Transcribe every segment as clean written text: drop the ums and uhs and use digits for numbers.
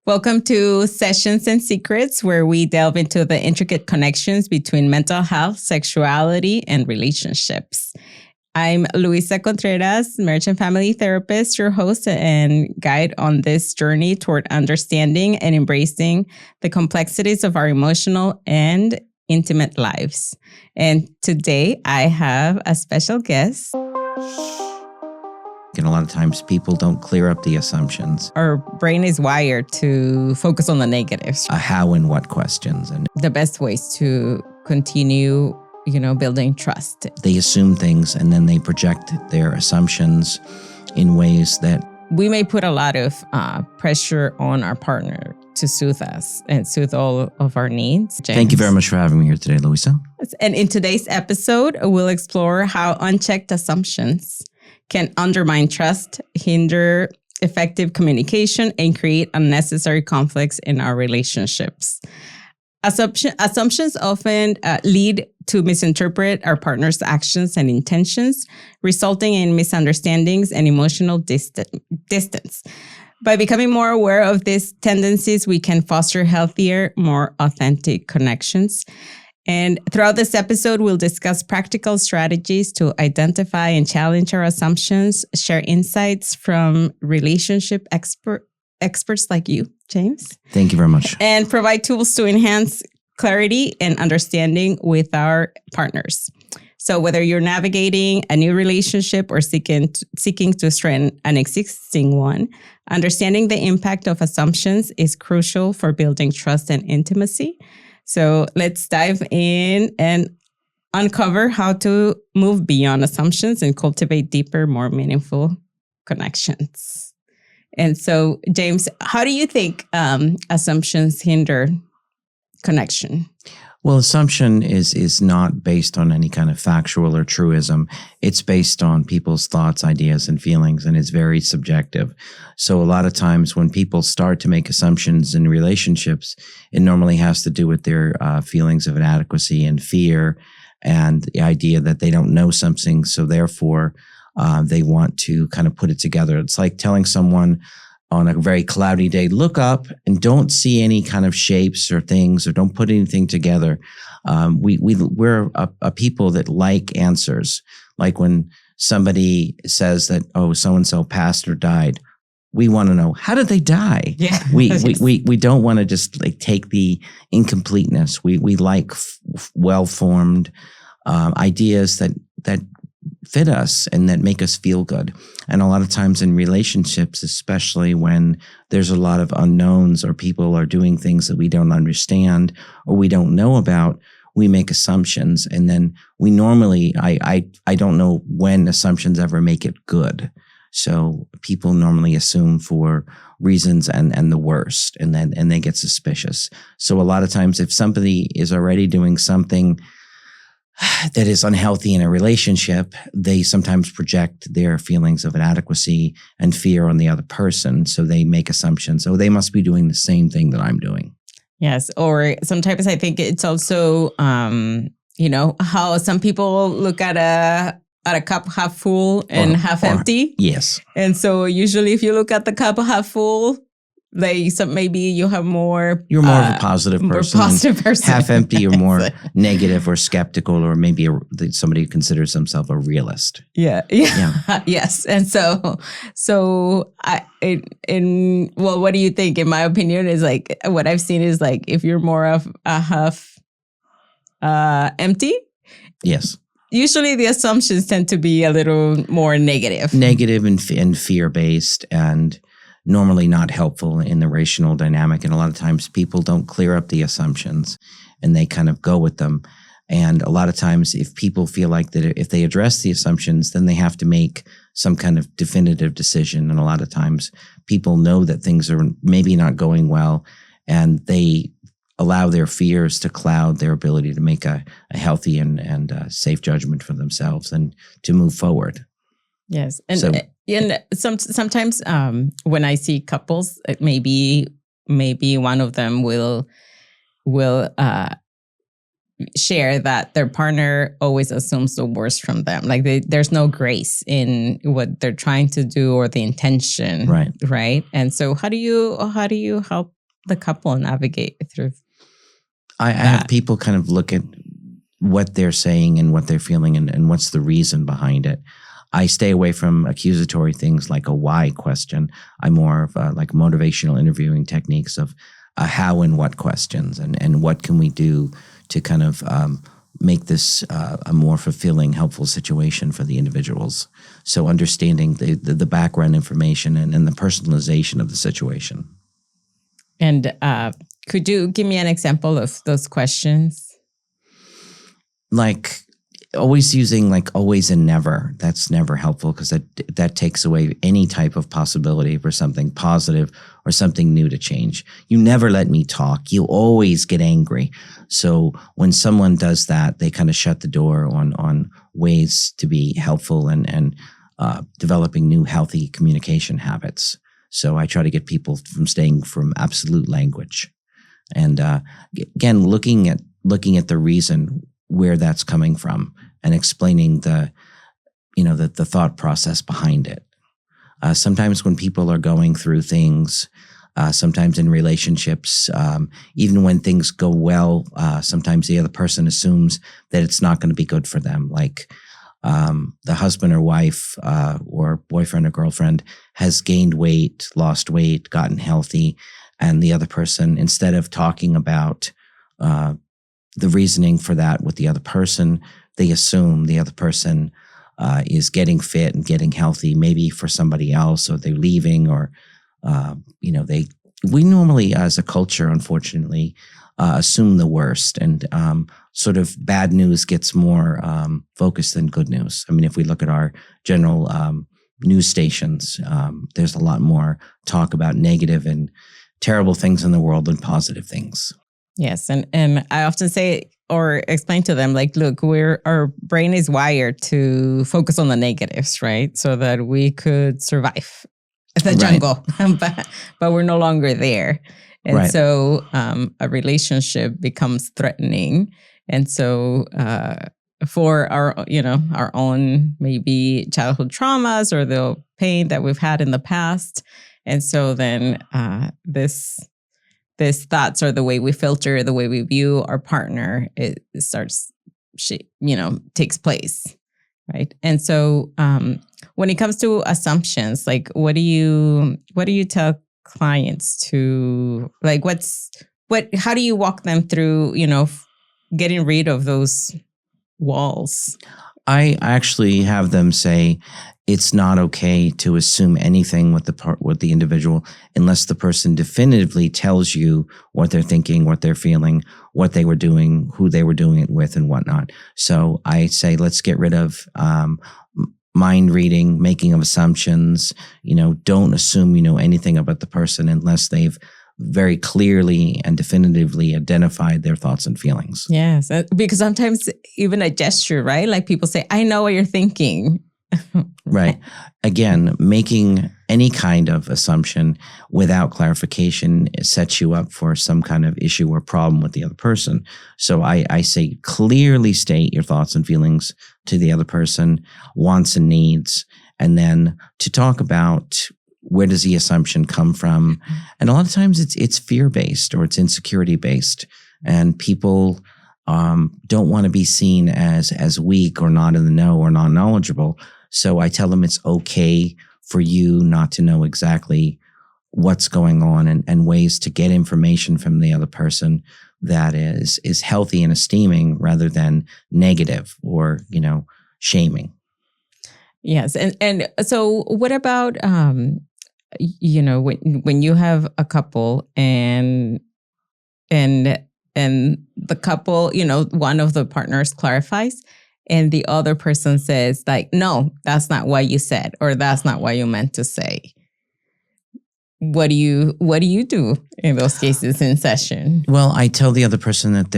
Welcome to Sessions and Secrets, where we delve into the intricate connections between mental health, sexuality, and relationships. I'm Luisa Contreras, marriage and family therapist, your host and guide on this journey toward understanding and embracing the complexities of our emotional and intimate lives. And today I have a special guest. And a lot of times people don't clear up the assumptions. Our brain is wired to focus on the negatives. How and what questions. And the best ways to continue, building trust. They assume things and then they project their assumptions in ways that we may put a lot of pressure on our partner to soothe us and soothe all of our needs. James. Thank you very much for having me here today, Luisa. And in today's episode, we'll explore how unchecked assumptions can undermine trust, hinder effective communication, and create unnecessary conflicts in our relationships. Assumptions often lead to misinterpret our partner's actions and intentions, resulting in misunderstandings and emotional distance. By becoming more aware of these tendencies, we can foster healthier, more authentic connections. And throughout this episode, we'll discuss practical strategies to identify and challenge our assumptions, share insights from relationship experts like you, James. Thank you very much. And provide tools to enhance clarity and understanding with our partners. So whether you're navigating a new relationship or seeking to strengthen an existing one, understanding the impact of assumptions is crucial for building trust and intimacy. So let's dive in and uncover how to move beyond assumptions and cultivate deeper, more meaningful connections. And so, James, how do you think assumptions hinder connection? Well, assumption is not based on any kind of factual or truism. It's based on people's thoughts, ideas, and feelings, and it's very subjective. So a lot of times when people start to make assumptions in relationships, it normally has to do with their feelings of inadequacy and fear and the idea that they don't know something, so therefore they want to kind of put it together. It's like telling someone on a very cloudy day, look up and don't see any kind of shapes or things, or don't put anything together. We're a people that like answers. Like when somebody says that, oh, so-and-so passed or died, we want to know, how did they die? Yeah. We don't want to just like take the incompleteness. We like well-formed ideas that fit us and that make us feel good. And a lot of times in relationships, especially when there's a lot of unknowns or people are doing things that we don't understand or we don't know about, we make assumptions. And then we normally, I don't know when assumptions ever make it good. So people normally assume for reasons and the worst, and they get suspicious. So a lot of times if somebody is already doing something that is unhealthy in a relationship, they sometimes project their feelings of inadequacy and fear on the other person. So they make assumptions. Oh, they must be doing the same thing that I'm doing. Yes. Or sometimes I think it's also, how some people look at a cup half full and half empty. Yes. And so usually if you look at the cup half full, maybe you have more. You're more of a positive person. More positive person. Half empty, you're more negative or skeptical, or maybe somebody who considers themselves a realist. Yeah. Yes. And so what do you think? In my opinion, is like what I've seen is like if you're more of a half empty. Yes. Usually the assumptions tend to be a little more negative. Negative and fear-based, and normally not helpful in the relational dynamic. And a lot of times people don't clear up the assumptions and they kind of go with them. And a lot of times if people feel like that if they address the assumptions, then they have to make some kind of definitive decision. And a lot of times people know that things are maybe not going well, and they allow their fears to cloud their ability to make a healthy and safe judgment for themselves and to move forward. Yes. And sometimes when I see couples, maybe one of them will share that their partner always assumes the worst from them. Like there's no grace in what they're trying to do or the intention. Right. And so how do you help the couple navigate through I have people kind of look at what they're saying and what they're feeling and what's the reason behind it. I stay away from accusatory things like a why question. I'm more of like motivational interviewing techniques of how and what questions and what can we do to kind of make this a more fulfilling, helpful situation for the individuals. So understanding the background information and the personalization of the situation. And could you give me an example of those questions? Like always using like always and never. That's never helpful because that takes away any type of possibility for something positive or something new to change. You never let me talk. You always get angry. So when someone does that, they kind of shut the door on ways to be helpful and developing new healthy communication habits. So I try to get people from staying from absolute language. And again, looking at the reason where that's coming from and explaining the thought process behind it. Sometimes when people are going through things, sometimes in relationships, even when things go well, sometimes the other person assumes that it's not going to be good for them. Like the husband or wife or boyfriend or girlfriend has gained weight, lost weight, gotten healthy, and the other person, instead of talking about the reasoning for that with the other person, they assume the other person is getting fit and getting healthy, maybe for somebody else, or they're leaving, or we normally, as a culture, unfortunately, assume the worst, and sort of bad news gets more focused than good news. I mean, if we look at our general news stations, there's a lot more talk about negative and terrible things in the world than positive things. Yes. And I often say or explain to them, like, look, our brain is wired to focus on the negatives, right? So that we could survive the jungle, but we're no longer there. And so a relationship becomes threatening. And so for our own maybe childhood traumas or the pain that we've had in the past. And so then these thoughts are the way we filter, the way we view our partner, it starts, takes place, right? And so when it comes to assumptions, like what do you tell clients to, like, how do you walk them through, getting rid of those walls? I actually have them say, it's not okay to assume anything with the individual unless the person definitively tells you what they're thinking, what they're feeling, what they were doing, who they were doing it with, and whatnot. So I say, let's get rid of mind reading, making of assumptions. Don't assume you know anything about the person unless they've very clearly and definitively identified their thoughts and feelings. Yes, because sometimes even a gesture, right? Like people say, I know what you're thinking. Right. Again, making any kind of assumption without clarification sets you up for some kind of issue or problem with the other person. So I say clearly state your thoughts and feelings to the other person, wants and needs, and then to talk about where does the assumption come from. And a lot of times it's fear-based or it's insecurity-based, and people don't want to be seen as weak or not in the know or not knowledgeable. So I tell them it's okay for you not to know exactly what's going on, and ways to get information from the other person that is healthy and esteeming rather than negative or, shaming. Yes. And so what about, when you have a couple and the couple, one of the partners clarifies and the other person says, like, no, that's not what you said, or that's not what you meant to say. What do you do in those cases in session? Well, I tell the other person that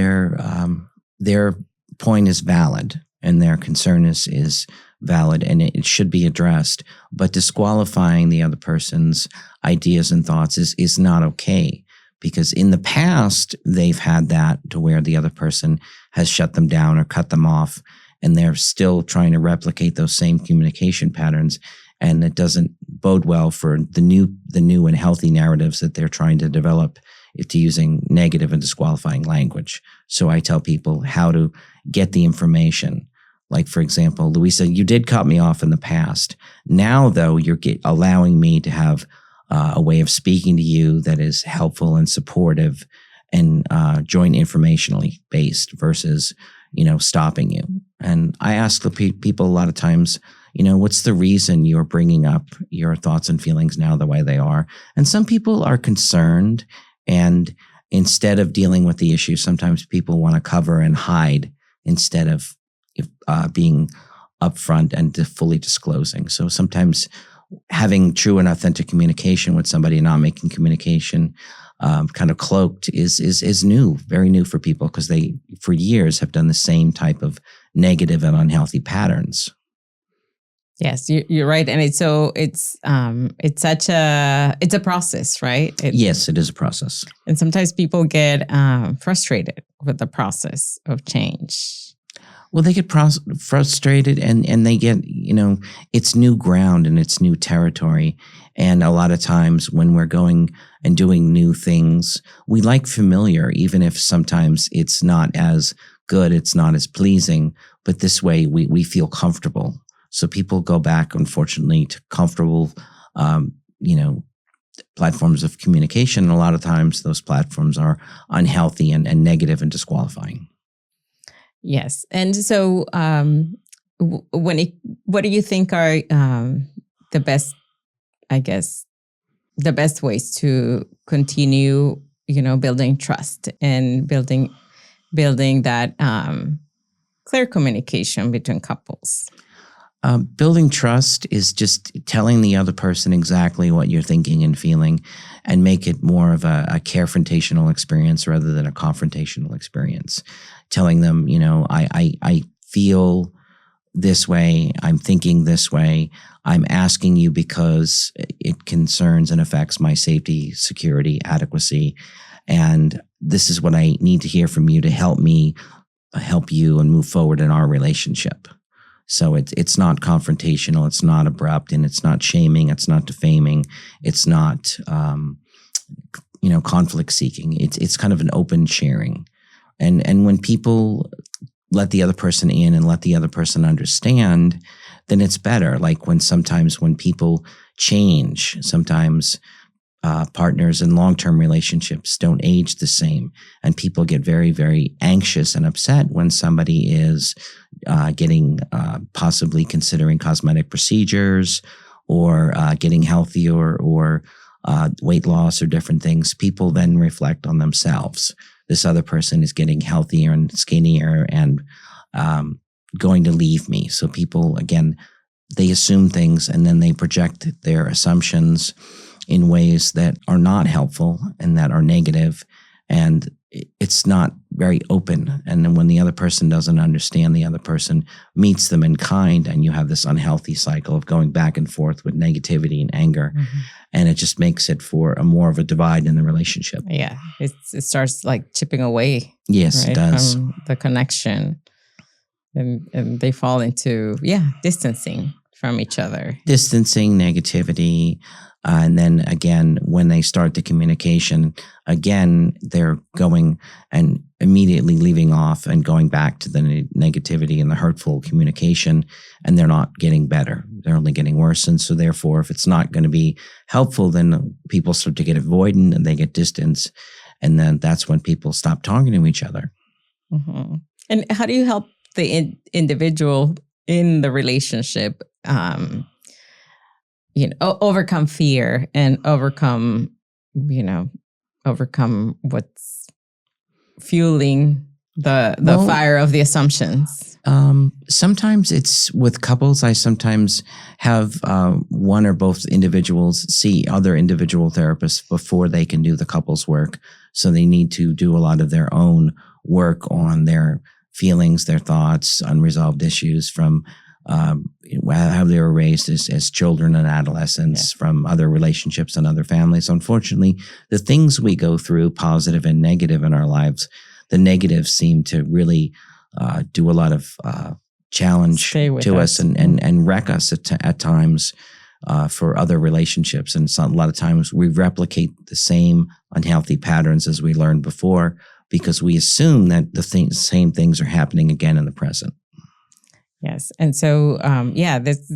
their point is valid and their concern is valid and it should be addressed, but disqualifying the other person's ideas and thoughts is not okay, because in the past, they've had that to where the other person has shut them down or cut them off, and they're still trying to replicate those same communication patterns. And it doesn't bode well for the new and healthy narratives that they're trying to develop to using negative and disqualifying language. So I tell people how to get the information. Like, for example, Luisa, you did cut me off in the past. Now, though, you're allowing me to have a way of speaking to you that is helpful and supportive and joint informationally based versus, stopping you. And I ask the people a lot of times, what's the reason you're bringing up your thoughts and feelings now the way they are? And some people are concerned, and instead of dealing with the issue, sometimes people want to cover and hide instead of being upfront and fully disclosing. So sometimes having true and authentic communication with somebody, not making communication kind of cloaked, is new, very new for people, because they for years have done the same type of negative and unhealthy patterns. Yes, you're right, and it's a process, right? Yes, it is a process, and sometimes people get frustrated with the process of change. Well, they get frustrated and they get, it's new ground and it's new territory. And a lot of times when we're going and doing new things, we like familiar, even if sometimes it's not as good, it's not as pleasing, but this way we feel comfortable. So people go back, unfortunately, to comfortable, platforms of communication. And a lot of times those platforms are unhealthy and negative and disqualifying. Yes. And so what do you think are the best ways to continue, building trust and building that clear communication between couples? Building trust is just telling the other person exactly what you're thinking and feeling, and make it more of a carefrontational experience rather than a confrontational experience. Telling them, I feel this way, I'm thinking this way, I'm asking you because it concerns and affects my safety, security, adequacy, and this is what I need to hear from you to help me help you and move forward in our relationship. So it's not confrontational, it's not abrupt, and it's not shaming, it's not defaming, it's not conflict seeking. It's kind of an open sharing. And when people let the other person in and let the other person understand, then it's better. Like sometimes when people change, sometimes partners in long-term relationships don't age the same, and people get very, very anxious and upset when somebody is getting possibly considering cosmetic procedures or getting healthier or weight loss or different things. People then reflect on themselves. This other person is getting healthier and skinnier and going to leave me. So people, again, they assume things and then they project their assumptions in ways that are not helpful and that are negative, and it's not very open. And then when the other person doesn't understand, the other person meets them in kind, and you have this unhealthy cycle of going back and forth with negativity and anger, and it just makes it for more of a divide in the relationship. Yeah, it starts like chipping away. Yes, right, it does. From the connection, and they fall into distancing from each other. Distancing, negativity. And then again, when they start the communication, again, they're going and immediately leaving off and going back to the negativity and the hurtful communication, and they're not getting better. They're only getting worse. And so therefore, if it's not going to be helpful, then people start to get avoidant and they get distance. And then that's when people stop talking to each other. Mm-hmm. And how do you help the individual in the relationship overcome fear and overcome what's fueling the fire of the assumptions? Sometimes it's with couples. I sometimes have one or both individuals see other individual therapists before they can do the couples work. So they need to do a lot of their own work on their feelings, their thoughts, unresolved issues from how they were raised as children and adolescents from other relationships and other families. Unfortunately, the things we go through, positive and negative in our lives, the negatives seem to really do a lot of challenge to us and wreck us at times for other relationships. And so a lot of times we replicate the same unhealthy patterns as we learned before because we assume that the same things are happening again in the present. Yes. And so, this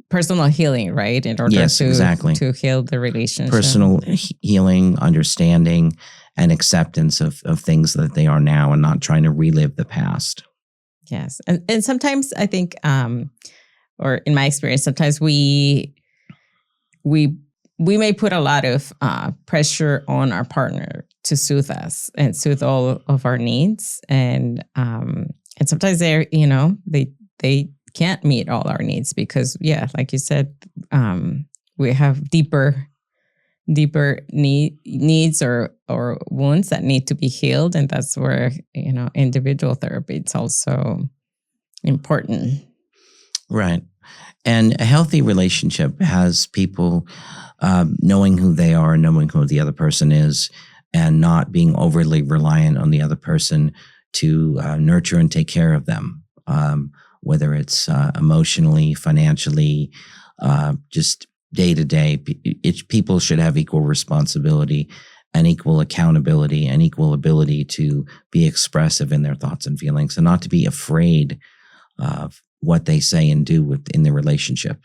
personal healing, right? In order to heal the relationship. Personal healing, understanding, and acceptance of things that they are now and not trying to relive the past. Yes. And sometimes I think, or in my experience, sometimes we may put a lot of pressure on our partner to soothe us and soothe all of our needs. And sometimes they can't meet all our needs because, like you said, we have deeper needs or wounds that need to be healed. And that's where, individual therapy is also important. Right. And a healthy relationship has people knowing who they are, knowing who the other person is, and not being overly reliant on the other person to nurture and take care of them, whether it's emotionally, financially, just day to day. People should have equal responsibility and equal accountability and equal ability to be expressive in their thoughts and feelings and not to be afraid of what they say and do in the relationship.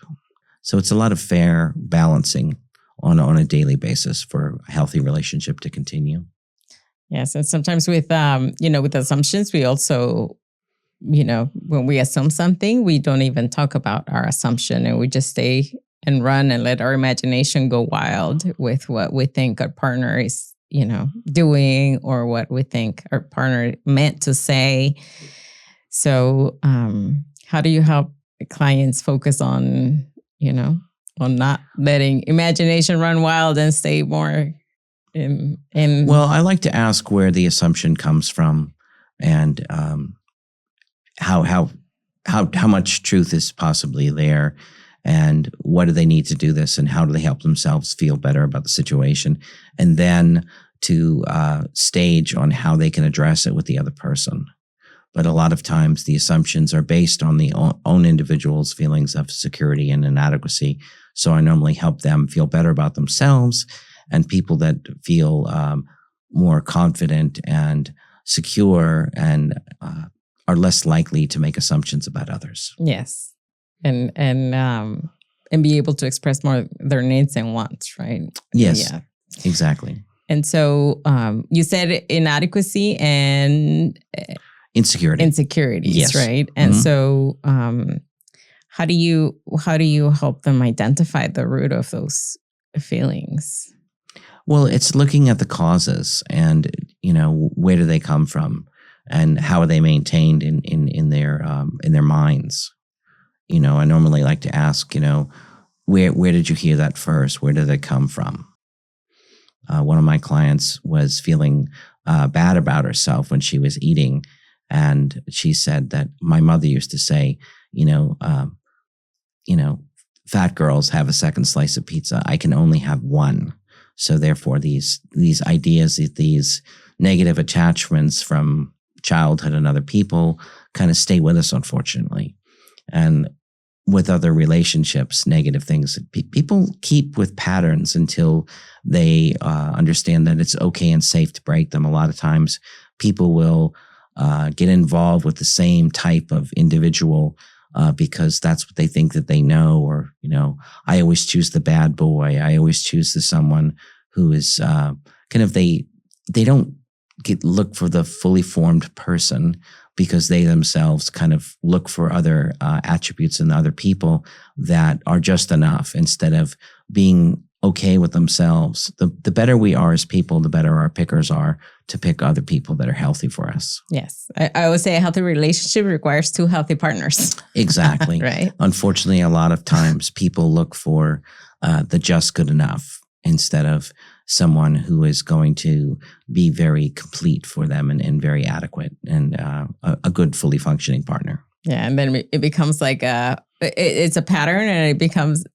So it's a lot of fair balancing on a daily basis for a healthy relationship to continue. Yes, and sometimes with with assumptions, we also, when we assume something, we don't even talk about our assumption, and we just stay and run and let our imagination go wild with what we think our partner is, doing or what we think our partner meant to say. So, how do you help clients focus on, on not letting imagination run wild and stay more in? Well, I like to ask where the assumption comes from and how much truth is possibly there and what do they need to do this and how do they help themselves feel better about the situation, and then to stage on how they can address it with the other person. But a lot of times the assumptions are based on the own individual's feelings of security and inadequacy. So I normally help them feel better about themselves, and people that feel more confident and secure and are less likely to make assumptions about others. Yes. And be able to express more their needs and wants, right? Yes, exactly. And so you said inadequacy and insecurities, yes. Right? And so how do you help them identify the root of those feelings? Well, it's looking at the causes and, where do they come from and how are they maintained in their minds? I normally like to ask, where did you hear that first? Where did it come from? One of my clients was feeling bad about herself when she was eating. And she said that my mother used to say, fat girls have a second slice of pizza. I can only have one. So therefore, these ideas, these negative attachments from childhood and other people kind of stay with us, unfortunately. And with other relationships, negative things, people keep with patterns until they understand that it's okay and safe to break them. A lot of times people will get involved with the same type of individual because that's what they think that they know, or, I always choose the bad boy. I always choose someone who is they don't look for the fully formed person because they themselves kind of look for other attributes in other people that are just enough instead of being okay with themselves. The better we are as people, the better our pickers are to pick other people that are healthy for us. Yes. I would say a healthy relationship requires two healthy partners. Exactly. Right. Unfortunately, a lot of times people look for the just good enough instead of someone who is going to be very complete for them and very adequate and a good, fully functioning partner. Yeah, and then it becomes like it's a pattern, and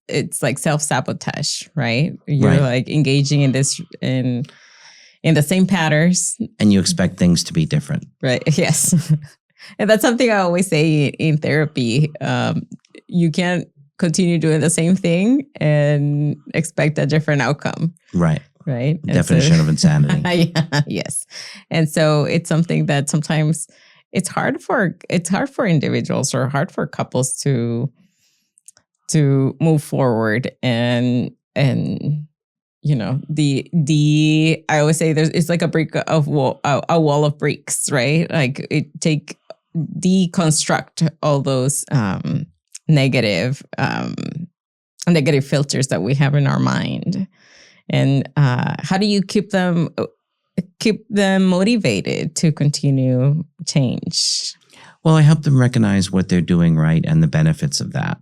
it's like self-sabotage, right? You're Right. like engaging in this in the same patterns, And you expect things to be different. right? Yes. And that's something I always say in therapy. You can't continue doing the same thing and expect a different outcome. Right. Right. Definition of insanity. Yeah, yes. And so it's something that sometimes it's hard for individuals or hard for couples to move forward and I always say it's like a brick of wall, a wall of bricks, right? Like deconstruct all those negative filters that we have in our mind. And how do you keep them motivated to continue change? Well, I help them recognize what they're doing right and the benefits of that.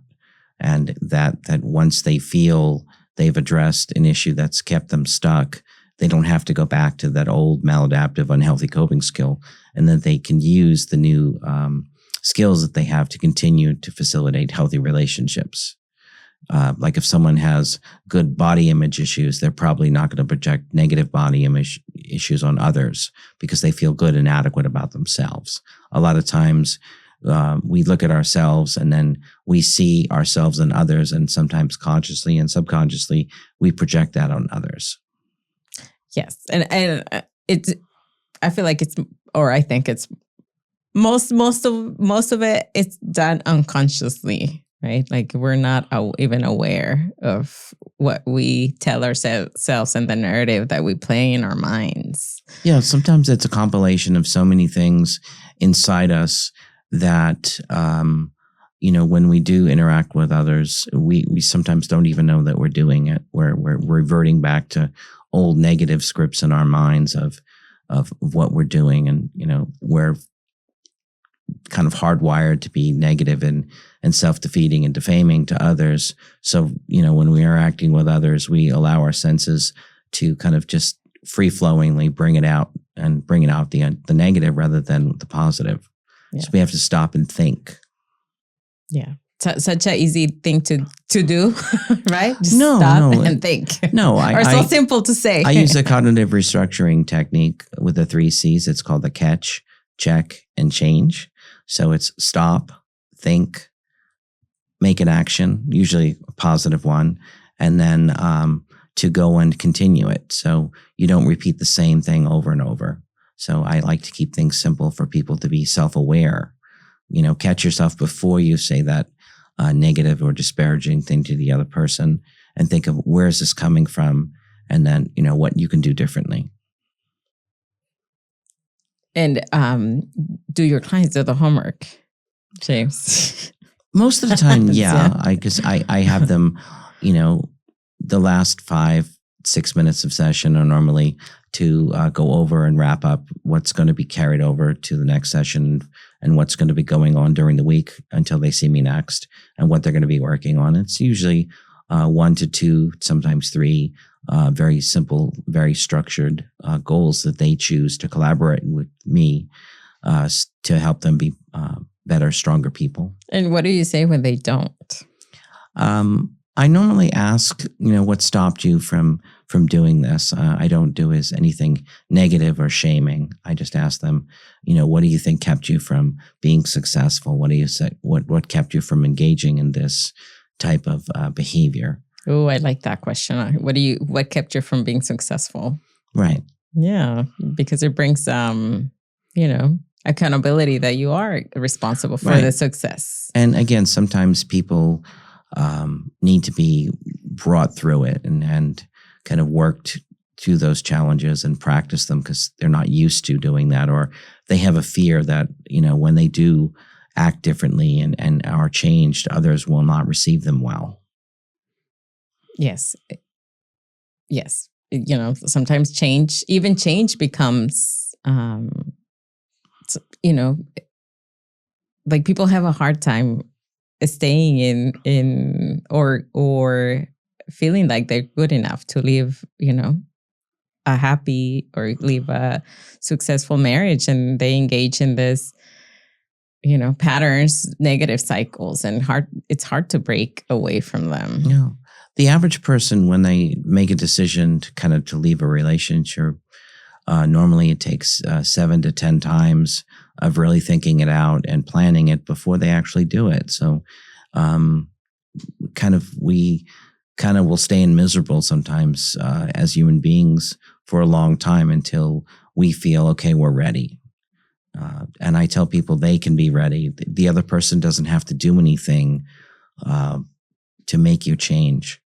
And that once they feel they've addressed an issue that's kept them stuck, they don't have to go back to that old maladaptive, unhealthy coping skill, and that they can use the new skills that they have to continue to facilitate healthy relationships. Like if someone has good body image issues, they're probably not going to project negative body image issues on others because they feel good and adequate about themselves. A lot of times we look at ourselves and then we see ourselves in others, and sometimes consciously and subconsciously we project that on others. Yes. And I feel like I think it's most of it, it's done unconsciously. Right? Like we're not even aware of what we tell ourselves and the narrative that we play in our minds. Yeah, sometimes it's a compilation of so many things inside us that, when we do interact with others, we sometimes don't even know that we're doing it. We're reverting back to old negative scripts in our minds of what we're doing. And, we're kind of hardwired to be negative and self-defeating and defaming to others. So, when we are acting with others, we allow our senses to kind of just free-flowingly bring it out the negative rather than the positive. Yeah. So we have to stop and think. Yeah. Such an easy thing to do, right? Just no, and think. No, or so simple to say. I use a cognitive restructuring technique with the 3 C's. It's called the catch, check, and change. So it's stop, think, make an action, usually a positive one, and then to go and continue it. So you don't repeat the same thing over and over. So I like to keep things simple for people to be self-aware. Catch yourself before you say that negative or disparaging thing to the other person, and think of where is this coming from, and then what you can do differently. And do your clients do the homework, James? Most of the time, yeah. Because I have them, the last 5-6 minutes of session are normally to go over and wrap up what's going to be carried over to the next session and what's going to be going on during the week until they see me next, and what they're going to be working on. It's usually 1 to 2, sometimes 3, very simple, very structured goals that they choose to collaborate with me to help them be better, stronger people. And what do you say when they don't? I normally ask, what stopped you from doing this? I don't do anything negative or shaming. I just ask them, what do you think kept you from being successful? What do you say? What kept you from engaging in this type of behavior? Oh, I like that question. What kept you from being successful? Right. Yeah, because it brings, accountability that you are responsible for the success. And again, sometimes people need to be brought through it and kind of worked through those challenges and practice them because they're not used to doing that, or they have a fear that, when they do act differently and are changed, others will not receive them well. Yes. Yes. Sometimes change becomes, like people have a hard time staying in or feeling like they're good enough to live, a happy or live a successful marriage, and they engage in this patterns, negative cycles, and it's hard to break away from them. No. The average person, when they make a decision to leave a relationship, normally it takes 7 to 10 times of really thinking it out and planning it before they actually do it. So we will stay in miserable sometimes as human beings for a long time until we feel, okay, we're ready. And I tell people they can be ready. The other person doesn't have to do anything to make you change.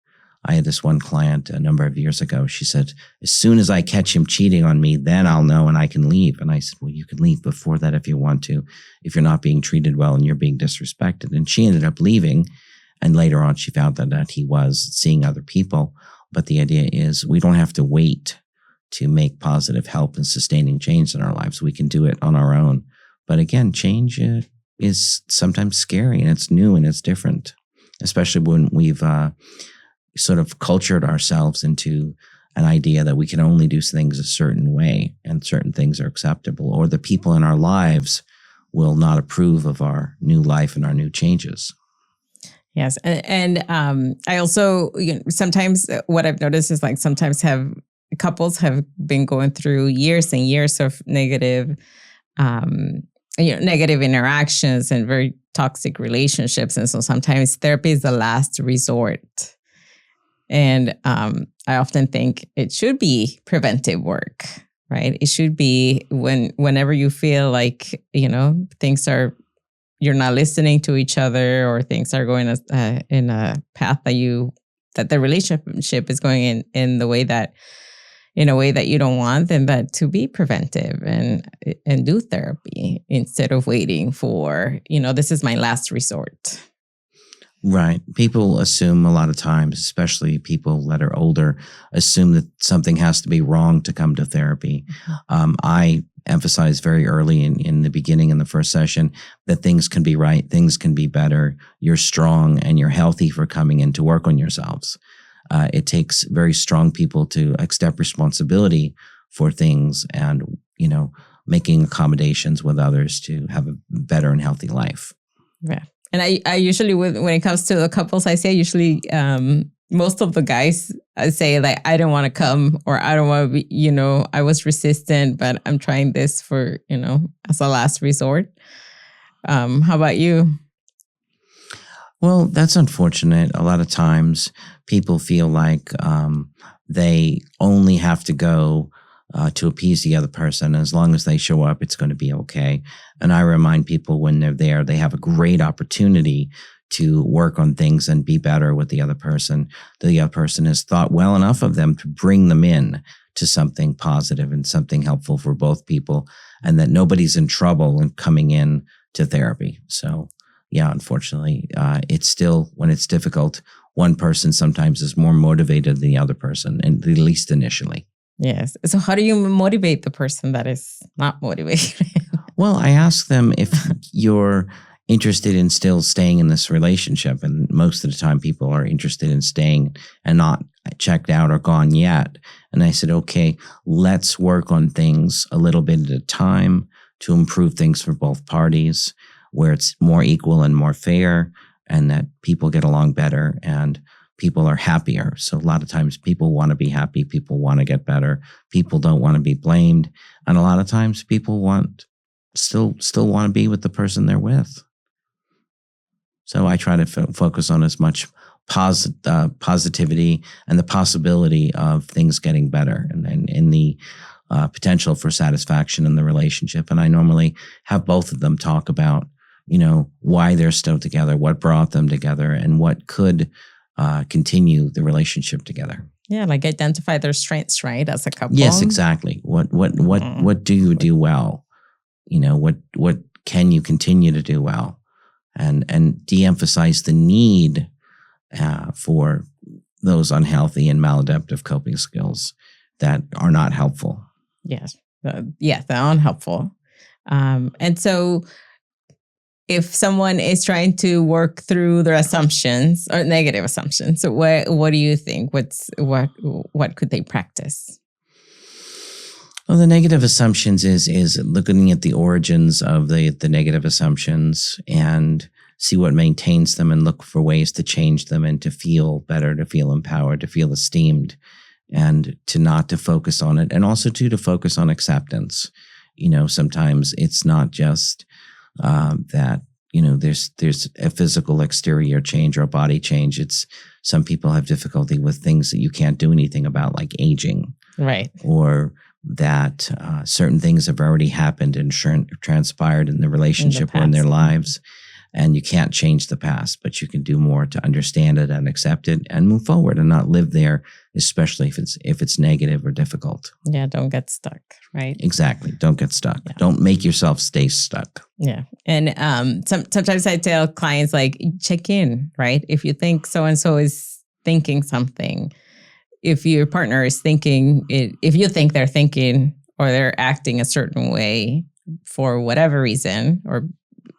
I had this one client a number of years ago. She said, as soon as I catch him cheating on me, then I'll know and I can leave. And I said, well, you can leave before that if you want to, if you're not being treated well and you're being disrespected. And she ended up leaving. And later on, she found that he was seeing other people. But the idea is we don't have to wait to make positive help and sustaining change in our lives. We can do it on our own. But again, change is sometimes scary and it's new and it's different, especially when we've sort of cultured ourselves into an idea that we can only do things a certain way and certain things are acceptable, or the people in our lives will not approve of our new life and our new changes. Yes. And I also, sometimes what I've noticed is sometimes couples have been going through years and years of negative interactions and very toxic relationships. And so sometimes therapy is the last resort. And I often think it should be preventive work, right? It should be whenever you feel like, you're not listening to each other, or things are going in a path that the relationship is going in a way that you don't want, then that to be preventive and do therapy instead of waiting for, this is my last resort. Right. People assume a lot of times, especially people that are older, assume that something has to be wrong to come to therapy. I emphasize very early in the beginning, in the first session, that things can be right, things can be better. You're strong and you're healthy for coming in to work on yourselves. It takes very strong people to accept responsibility for things and, making accommodations with others to have a better and healthy life. Yeah. And I usually, when it comes to the couples, I say usually most of the guys say I don't want to come, or I don't want to be, I was resistant, but I'm trying this for, as a last resort. How about you? Well, that's unfortunate. A lot of times people feel like they only have to go to appease the other person. As long as they show up, it's going to be okay. And I remind people when they're there, they have a great opportunity to work on things and be better with the other person. The other person has thought well enough of them to bring them in to something positive and something helpful for both people, and that nobody's in trouble in coming in to therapy. So yeah, unfortunately, it's still, when it's difficult, one person sometimes is more motivated than the other person, and at least initially. Yes. So how do you motivate the person that is not motivated? Well, I ask them if you're interested in still staying in this relationship. And most of the time people are interested in staying and not checked out or gone yet. And I said, okay, let's work on things a little bit at a time to improve things for both parties, where it's more equal and more fair, and that people get along better and people are happier. So a lot of times people want to be happy. People want to get better. People don't want to be blamed. And a lot of times people still want to be with the person they're with. So I try to focus on as much positivity and the possibility of things getting better, and in the potential for satisfaction in the relationship. And I normally have both of them talk about, why they're still together, what brought them together, and what could continue the relationship together. Yeah, identify their strengths, right, as a couple. Yes, exactly. What do you do well? What can you continue to do well? And de-emphasize the need for those unhealthy and maladaptive coping skills that are not helpful. Yes, they're unhelpful. And so if someone is trying to work through their assumptions or negative assumptions, so what do you think? What could they practice? Well, the negative assumptions is looking at the origins of the negative assumptions and see what maintains them and look for ways to change them and to feel better, to feel empowered, to feel esteemed, and to not to focus on it. And also to focus on acceptance. Sometimes it's not just that, there's a physical exterior change or a body change. It's some people have difficulty with things that you can't do anything about, like aging. Right. Or that certain things have already happened and transpired in the relationship or in their lives, and you can't change the past, but you can do more to understand it and accept it and move forward and not live there, especially if it's negative or difficult. Yeah, don't get stuck, right? Exactly. Don't get stuck. Yeah. Don't make yourself stay stuck. Yeah. And sometimes I tell clients, like, check in, right? If you think so-and-so is thinking something, if your partner is thinking it, if you think they're thinking or they're acting a certain way for whatever reason, or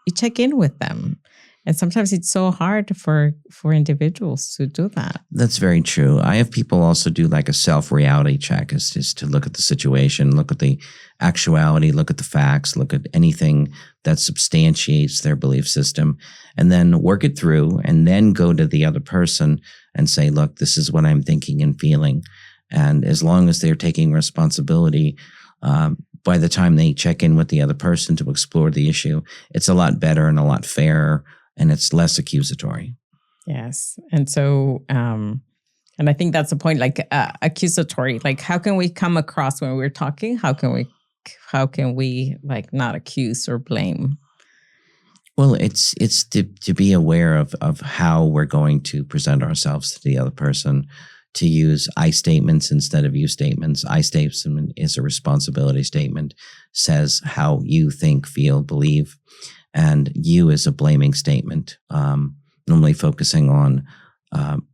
you check in with them. And sometimes it's so hard for individuals to do that. That's very true. I have people also do like a self-reality check, is just to look at the situation, look at the actuality, look at the facts, look at anything that substantiates their belief system, and then work it through, and then go to the other person and say, look, this is what I'm thinking and feeling. And as long as they're taking responsibility, by the time they check in with the other person to explore the issue, it's a lot better and a lot fairer, and it's less accusatory. Yes. And so, and I think that's the point, like accusatory, like how can we come across when we're talking? How can we like not accuse or blame? Well, it's to be aware of how we're going to present ourselves to the other person, to use I statements instead of you statements. I statement is a responsibility statement, says how you think, feel, believe, and you is a blaming statement, normally focusing on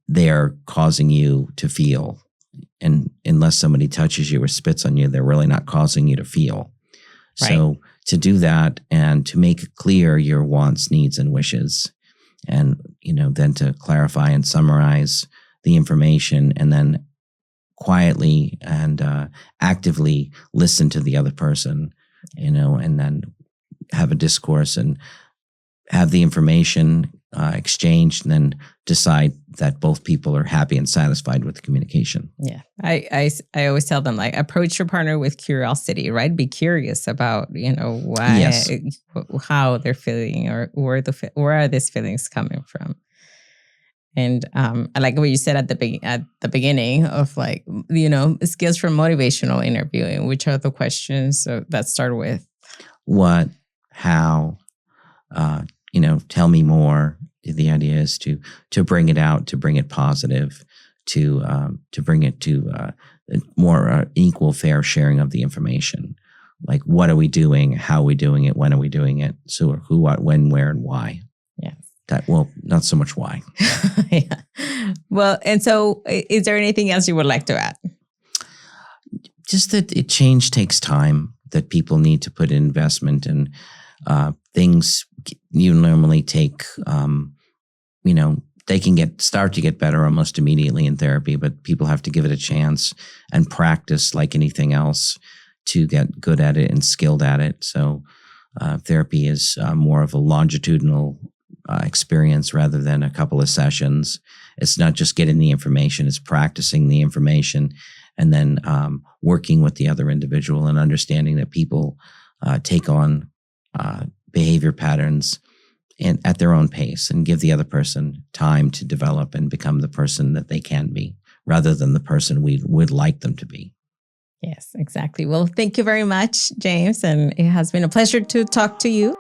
they're causing you to feel. And unless somebody touches you or spits on you, they're really not causing you to feel. Right. So to do that and to make clear your wants, needs, and wishes, and then to clarify and summarize the information, and then quietly and actively listen to the other person, and then have a discourse and have the information exchanged, and then decide that both people are happy and satisfied with the communication. Yeah. I always tell them, like, approach your partner with curiosity, right? Be curious about, why, yes, how they're feeling, or where are these feelings coming from. And I like what you said at the beginning of, like, skills for motivational interviewing, which are the questions that start with what, how, tell me more. The idea is to bring it out, to bring it positive, to bring it to more equal, fair sharing of the information. Like, what are we doing? How are we doing it? When are we doing it? So who, what, when, where, and why? Yeah. Not so much why. Yeah. Well, and so is there anything else you would like to add? Just that change takes time, that people need to put in investment, and things you normally take, they can start to get better almost immediately in therapy, but people have to give it a chance and practice like anything else to get good at it and skilled at it. So therapy is more of a longitudinal experience rather than a couple of sessions. It's not just getting the information, it's practicing the information, and then working with the other individual and understanding that people take on behavior patterns at their own pace, and give the other person time to develop and become the person that they can be, rather than the person we would like them to be. Yes, exactly. Well, thank you very much, James. And it has been a pleasure to talk to you.